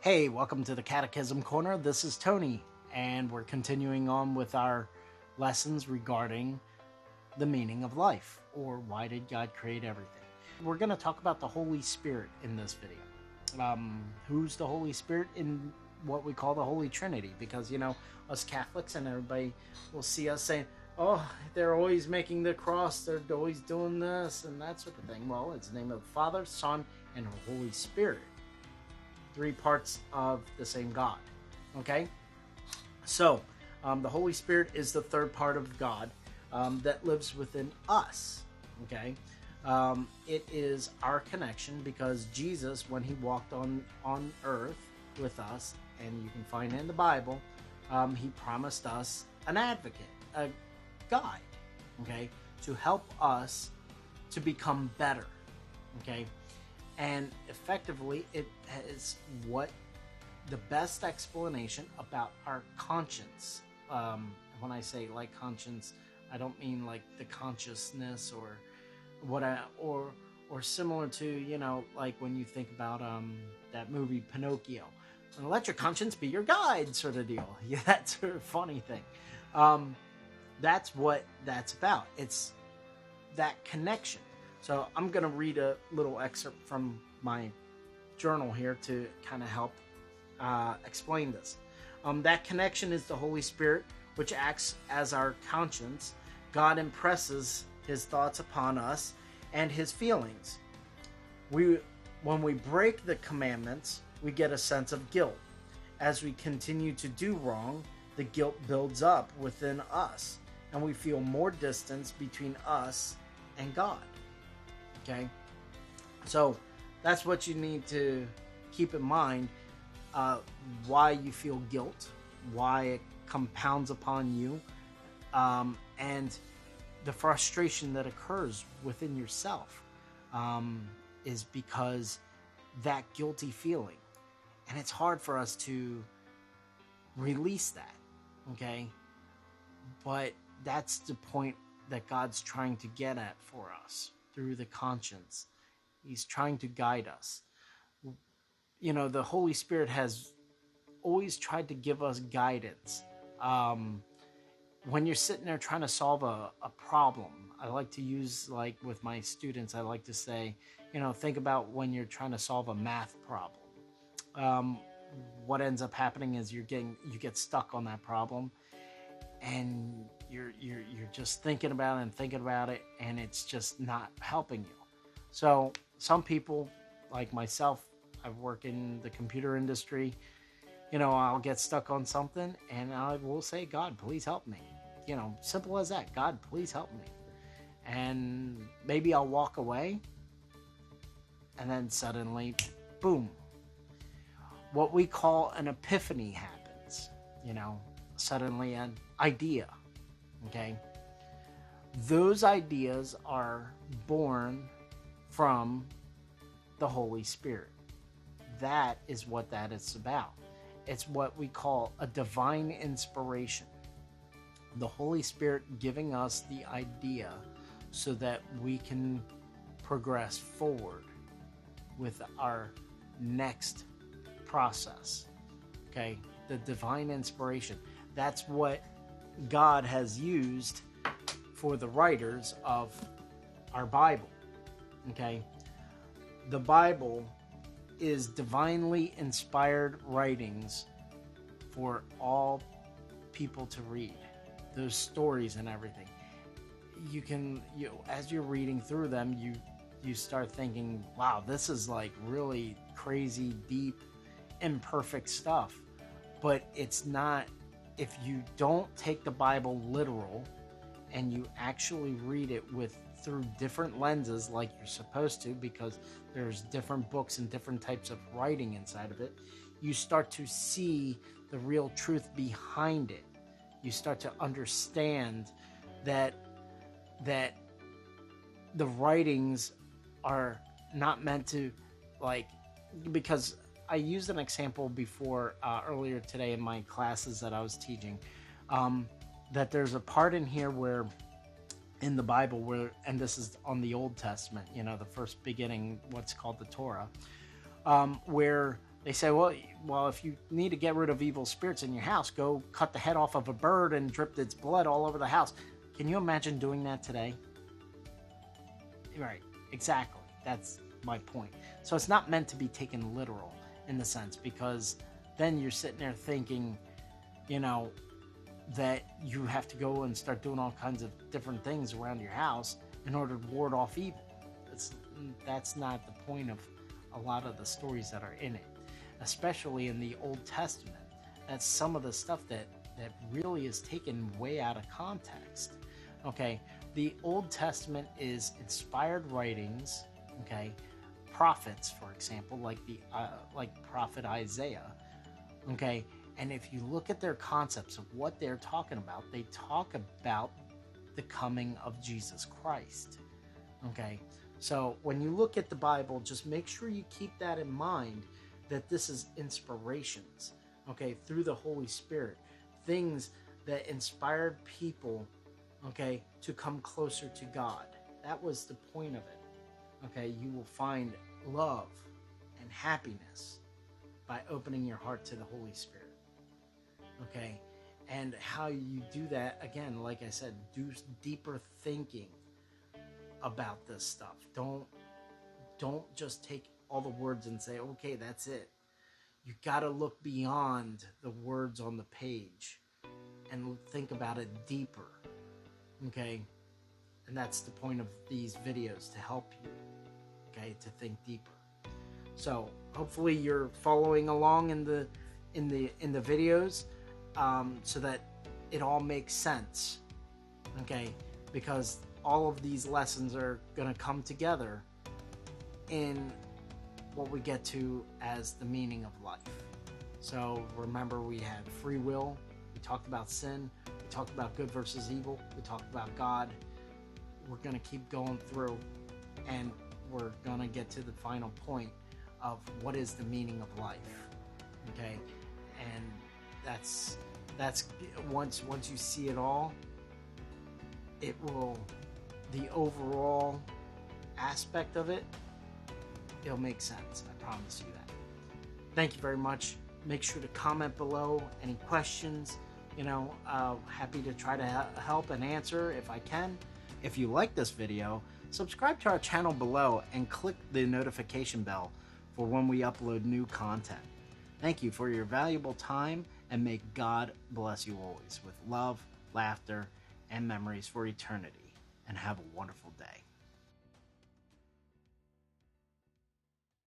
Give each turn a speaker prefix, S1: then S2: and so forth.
S1: Hey, welcome to the Catechism Corner. This is Tony, and we're continuing on with our lessons regarding the meaning of life, or why did God create everything. We're going to talk about the Holy Spirit in this video. Who's the Holy Spirit in what we call the Holy Trinity? Because, us Catholics and everybody will see us saying, oh, they're always making the cross, they're always doing this and that sort of thing. Well, it's the name of the Father, Son, and the Holy Spirit. Three parts of the same God. Okay? So, the Holy Spirit is the third part of God that lives within us. Okay? It is our connection because Jesus, when he walked on earth with us, and you can find it in the Bible, he promised us an advocate, a guide, okay, to help us to become better. Okay? And effectively, it is what the best explanation about our conscience. When I say like conscience, I don't mean like the consciousness or or similar to, like when you think about that movie Pinocchio. Let your conscience be your guide, sort of deal. Yeah, that sort of funny thing. That's what that's about. It's that connection. So I'm going to read a little excerpt from my journal here to kind of help explain this. That connection is the Holy Spirit, which acts as our conscience. God impresses his thoughts upon us and his feelings. When we break the commandments, we get a sense of guilt. As we continue to do wrong, the guilt builds up within us, and we feel more distance between us and God. Okay, so that's what you need to keep in mind, why you feel guilt, why it compounds upon you, and the frustration that occurs within yourself is because that guilty feeling. And it's hard for us to release that, okay? But that's the point that God's trying to get at for us. Through the conscience, he's trying to guide us. The Holy Spirit has always tried to give us guidance. When you're sitting there trying to solve a problem, I like to use, like with my students, I like to say, think about when you're trying to solve a math problem. What ends up happening is you get stuck on that problem, and you're just thinking about it, and it's just not helping you. So some people, like myself, I work in the computer industry. I'll get stuck on something, and I will say, God, please help me. Simple as that. God, please help me. And maybe I'll walk away, and then suddenly, boom, what we call an epiphany happens. Suddenly an idea. Okay? Those ideas are born from the Holy Spirit. That is what that is about. It's what we call a divine inspiration. The Holy Spirit giving us the idea so that we can progress forward with our next process. Okay? The divine inspiration. That's what God has used for the writers of our Bible. Okay? The Bible is divinely inspired writings for all people to read. Those stories and everything. As you're reading through them, you start thinking, wow, this is like really crazy, deep, imperfect stuff. But it's not. If you don't take the Bible literal and you actually read it through different lenses like you're supposed to, because there's different books and different types of writing inside of it, you start to see the real truth behind it. You start to understand that the writings are not meant to, because I used an example before earlier today in my classes that I was teaching, that there's a part in here where in the Bible where, and this is on the Old Testament, the first beginning, what's called the Torah, where They say, well, if you need to get rid of evil spirits in your house, go cut the head off of a bird and drip its blood all over the house. Can you imagine doing that today? Right, exactly. That's my point. So it's not meant to be taken literal in the sense, because then you're sitting there thinking, that you have to go and start doing all kinds of different things around your house in order to ward off evil. That's not the point of a lot of the stories that are in it, especially in the Old Testament. That's some of the stuff that really is taken way out of context. Okay, the Old Testament is inspired writings. Okay, prophets, for example, like prophet Isaiah. Okay, and if you look at their concepts of what they're talking about, they talk about the coming of Jesus Christ. Okay, so when you look at the Bible, just make sure you keep that in mind, that this is inspirations, okay, through the Holy Spirit, things that inspired people, okay, to come closer to God. That was the point of it. Okay, you will find love and happiness by opening your heart to the Holy Spirit. Okay, and how you do that, again, like I said, do deeper thinking about this stuff. Don't just take all the words and say, okay, that's it. You got to look beyond the words on the page and think about it deeper. Okay, and that's the point of these videos, to help you, okay, to think deeper. So hopefully you're following along in the videos, so that it all makes sense. Okay, because all of these lessons are going to come together in what we get to as the meaning of life. So remember, we had free will, we talked about sin, we talked about good versus evil, we talked about God. We're going to keep going through, and we're going to get to the final point of what is the meaning of life. Okay, and that's once you see it all, it will, the overall aspect of it, it'll make sense. I promise you that. Thank you very much. Make sure to comment below any questions. Happy to try to help and answer if I can. If you like this video, subscribe to our channel below and click the notification bell for when we upload new content. Thank you for your valuable time, and may God bless you always with love, laughter, and memories for eternity. And have a wonderful day.